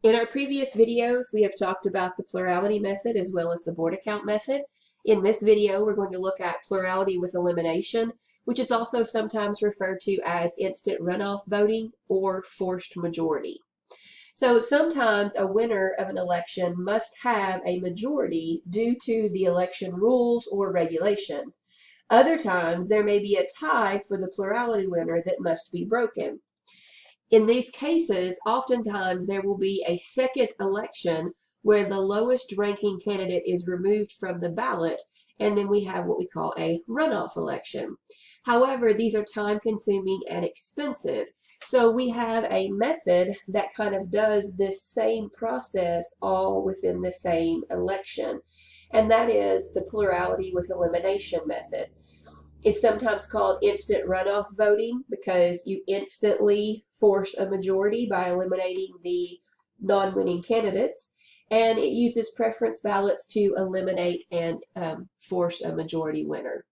In our previous videos, we have talked about the plurality method as well as the board account method. In this video, we're going to look at plurality with elimination, which is also sometimes referred to as instant runoff voting or forced majority. So sometimes a winner of an election must have a majority due to the election rules or regulations. Other times, there may be a tie for the plurality winner that must be broken. In these cases, oftentimes there will be a second election where the lowest ranking candidate is removed from the ballot, and then we have what we call a runoff election. However, these are time consuming and expensive. So we have a method that kind of does this same process all within the same election, and that is the plurality with elimination method. It's sometimes called instant runoff voting because you instantly force a majority by eliminating the non-winning candidates, and it uses preference ballots to eliminate and force a majority winner.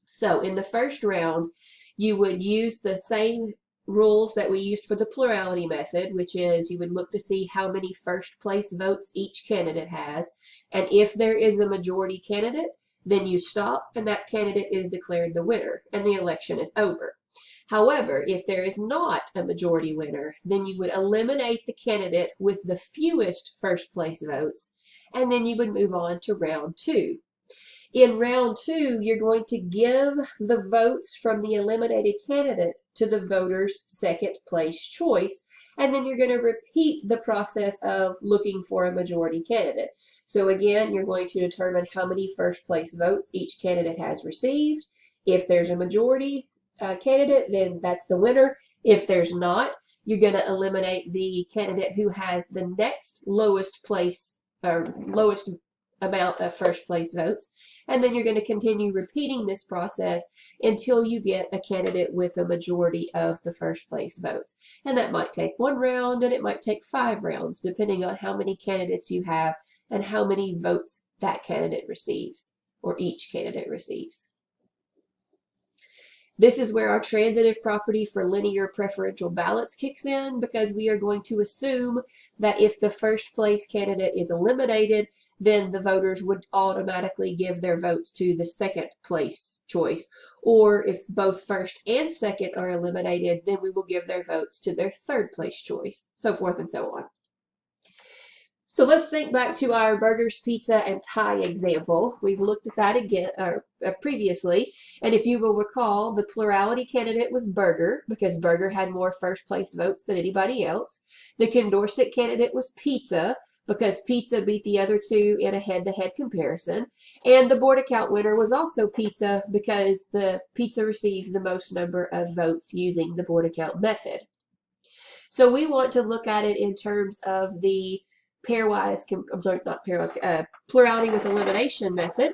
So in the first round, you would use the same rules that we used for the plurality method, which is you would look to see how many first place votes each candidate has, and if there is a majority candidate, then you stop and that candidate is declared the winner and the election is over. However, if there is not a majority winner, then you would eliminate the candidate with the fewest first place votes, and then you would move on to round two. In round two, you're going to give the votes from the eliminated candidate to the voter's second place choice, and then you're going to repeat the process of looking for a majority candidate. So again, you're going to determine how many first place votes each candidate has received. If there's a majority candidate, then that's the winner. If there's not, you're going to eliminate the candidate who has the next lowest place or lowest amount of first place votes, and then you're going to continue repeating this process until you get a candidate with a majority of the first place votes. And that might take one round and it might take 5 rounds depending on how many candidates you have and how many votes that candidate receives or each candidate receives. This is where our transitive property for linear preferential ballots kicks in, because we are going to assume that if the first place candidate is eliminated, then the voters would automatically give their votes to the second place choice. Or if both first and second are eliminated, then we will give their votes to their third place choice, so forth and so on. So let's think back to our burgers, pizza, and tie example. We've looked at that again previously, and if you will recall, the plurality candidate was burger because burger had more first place votes than anybody else. The Condorcet candidate was pizza because pizza beat the other two in a head-to-head comparison, and the board account winner was also pizza because the pizza received the most number of votes using the board account method. So we want to look at it in terms of the plurality with elimination method.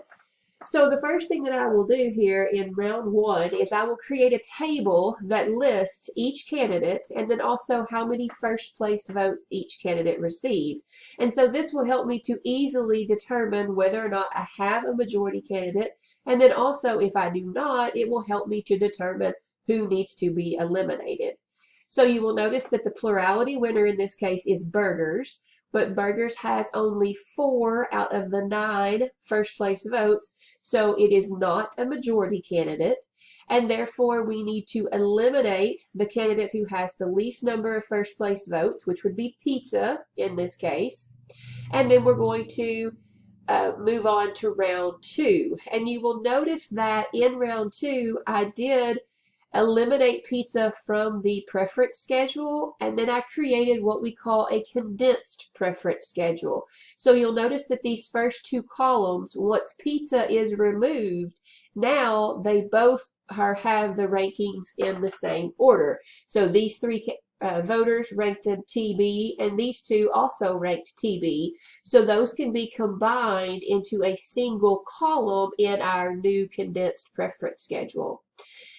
So the first thing that I will do here in round one is I will create a table that lists each candidate and then also how many first place votes each candidate received. And so this will help me to easily determine whether or not I have a majority candidate. And then also if I do not, it will help me to determine who needs to be eliminated. So you will notice that the plurality winner in this case is burgers. But burgers has only 4 out of the 9 first place votes, so it is not a majority candidate, and therefore we need to eliminate the candidate who has the least number of first place votes, which would be pizza in this case, and then we're going to move on to round 2. And you will notice that in round 2 I did eliminate pizza from the preference schedule, and then I created what we call a condensed preference schedule. So you'll notice that these first 2 columns, once pizza is removed, now they both have the rankings in the same order. So these 3 voters ranked them TB, and these 2 also ranked TB. So those can be combined into a single column in our new condensed preference schedule.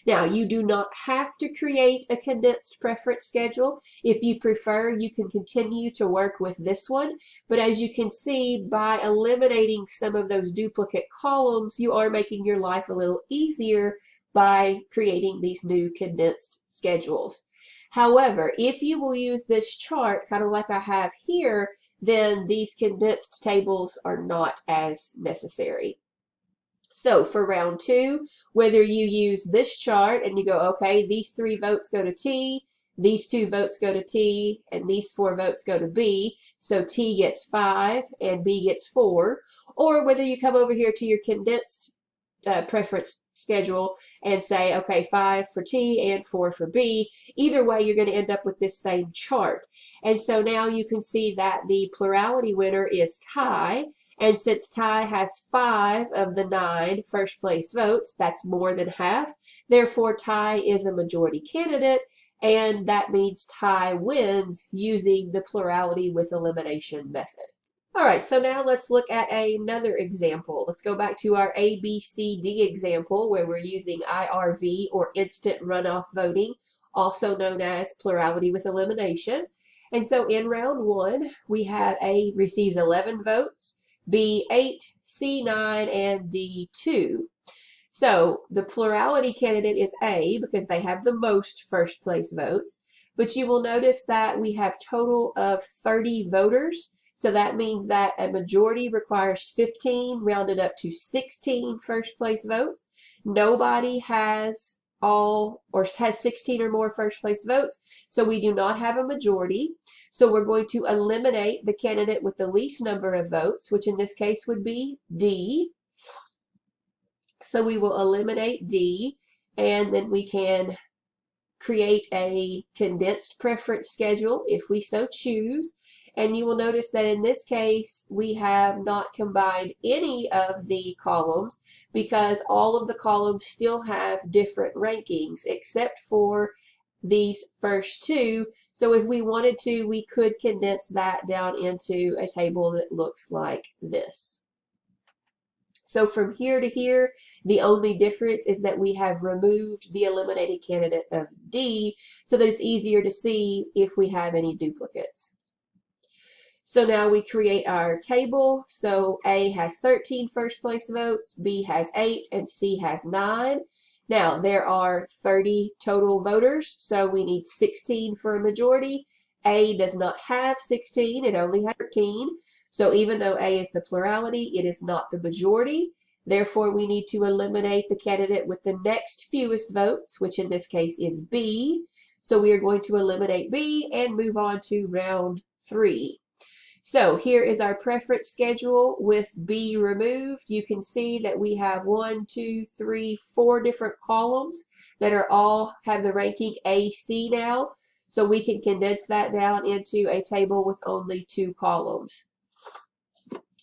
Now, you do not have to create a condensed preference schedule. If you prefer, you can continue to work with this one. But as you can see, by eliminating some of those duplicate columns, you are making your life a little easier by creating these new condensed schedules. However, if you will use this chart, kind of like I have here, then these condensed tables are not as necessary. So for round 2, whether you use this chart and you go, okay, these 3 votes go to T, these 2 votes go to T, and these 4 votes go to B, so T gets 5 and B gets 4, or whether you come over here to your condensed preference schedule and say, okay, 5 for T and 4 for B, either way you're going to end up with this same chart. And so now you can see that the plurality winner is tie. And since tie has 5 of the 9 first place votes, that's more than half. Therefore, tie is a majority candidate, and that means tie wins using the plurality with elimination method. All right, so now let's look at another example. Let's go back to our ABCD example where we're using IRV, or instant runoff voting, also known as plurality with elimination. And so in round 1, we have A receives 11 votes, B 8, C 9, and D 2. So the plurality candidate is A because they have the most first place votes. But you will notice that we have total of 30 voters. So that means that a majority requires 15 rounded up to 16 first place votes. Nobody has all or has 16 or more first place votes, so we do not have a majority. So we're going to eliminate the candidate with the least number of votes, which in this case would be D. So we will eliminate D, and then we can create a condensed preference schedule if we so choose. And you will notice that in this case, we have not combined any of the columns because all of the columns still have different rankings except for these first 2. So if we wanted to, we could condense that down into a table that looks like this. So from here to here, the only difference is that we have removed the eliminated candidate of D so that it's easier to see if we have any duplicates. So now we create our table. So A has 13 first place votes, B has 8, and C has 9. Now there are 30 total voters, so we need 16 for a majority. A does not have 16, it only has 13. So even though A is the plurality, it is not the majority. Therefore, we need to eliminate the candidate with the next fewest votes, which in this case is B. So we are going to eliminate B and move on to round 3. So here is our preference schedule with B removed. You can see that we have 1, 2, 3, 4 different columns that are all have the ranking AC now. So we can condense that down into a table with only 2 columns.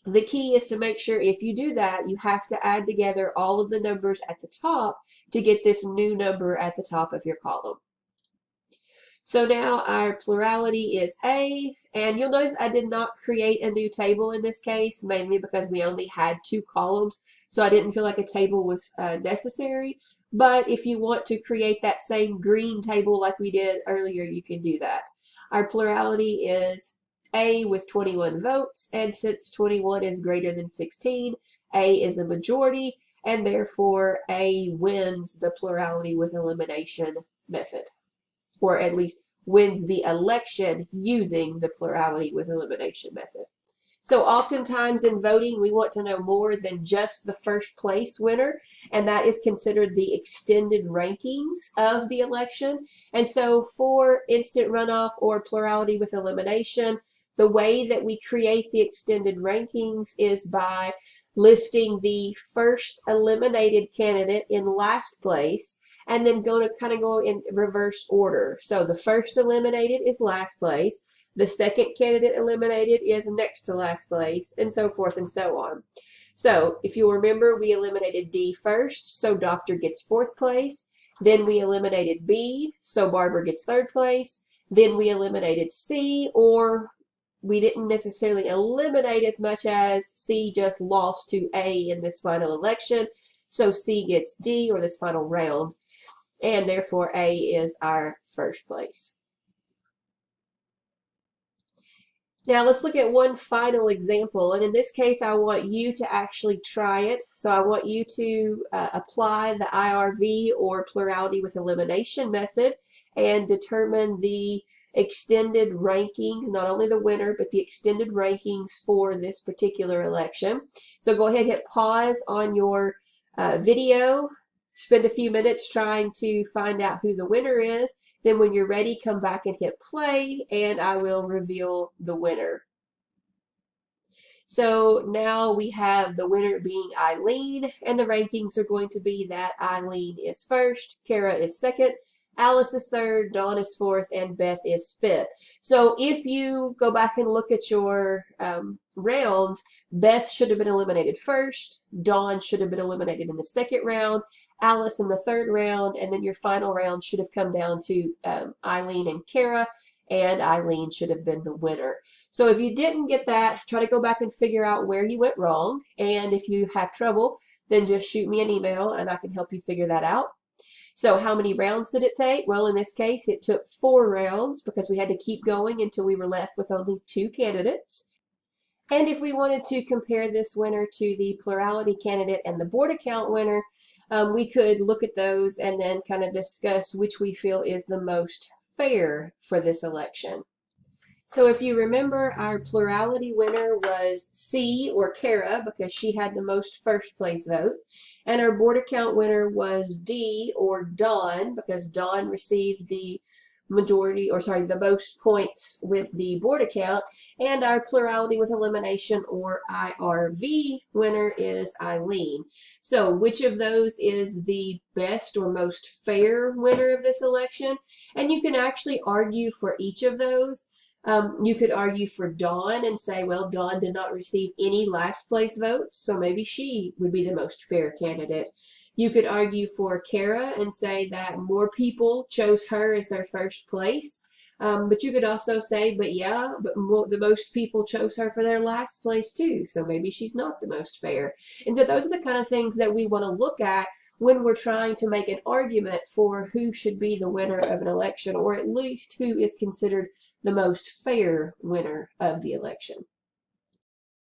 The key is to make sure if you do that, you have to add together all of the numbers at the top to get this new number at the top of your column. So now our plurality is A, and you'll notice I did not create a new table in this case, mainly because we only had 2 columns, so I didn't feel like a table was necessary. But if you want to create that same green table like we did earlier, you can do that. Our plurality is A with 21 votes, and since 21 is greater than 16, A is a majority, and therefore A wins the plurality with elimination method, or at least wins the election using the plurality with elimination method. So oftentimes in voting, we want to know more than just the first place winner, and that is considered the extended rankings of the election. And so for instant runoff or plurality with elimination, the way that we create the extended rankings is by listing the first eliminated candidate in last place, and then going to kind of go in reverse order. So the first eliminated is last place, the second candidate eliminated is next to last place, and so forth and so on. So if you'll remember, we eliminated D first, so Doctor gets 4th place. Then we eliminated B, so Barbara gets 3rd place. Then we eliminated C, or we didn't necessarily eliminate as much as C just lost to A in this final election. So C gets D, or this final round, and therefore A is our first place. Now let's look at one final example, and in this case I want you to actually try it. So I want you to apply the IRV or plurality with elimination method, and determine the extended rankings, not only the winner, but the extended rankings for this particular election. So go ahead and hit pause on your video, spend a few minutes trying to find out who the winner is. Then when you're ready, come back and hit play, and I will reveal the winner. So now we have the winner being Eileen, and the rankings are going to be that Eileen is first, Kara is second, Alice is third, Dawn is fourth, and Beth is fifth. So if you go back and look at your rounds, Beth should have been eliminated first, Dawn should have been eliminated in the second round, Alice in the third round, and then your final round should have come down to Eileen and Kara, and Eileen should have been the winner. So if you didn't get that, try to go back and figure out where you went wrong, and if you have trouble, then just shoot me an email and I can help you figure that out. So how many rounds did it take? Well, in this case, it took 4 rounds because we had to keep going until we were left with only 2 candidates. And if we wanted to compare this winner to the plurality candidate and the board account winner, we could look at those and then kind of discuss which we feel is the most fair for this election. So if you remember, our plurality winner was C, or Kara, because she had the most first place votes. And our board account winner was D, or Dawn, because Dawn received the the most points with the board account. And our plurality with elimination, or IRV, winner is Eileen. So which of those is the best or most fair winner of this election? And you can actually argue for each of those. You could argue for Dawn and say, well, Dawn did not receive any last place votes, so maybe she would be the most fair candidate. You could argue for Kara and say that more people chose her as their first place. But you could also say, the most people chose her for their last place too, so maybe she's not the most fair. And so those are the kind of things that we want to look at when we're trying to make an argument for who should be the winner of an election, or at least who is considered the most fair winner of the election.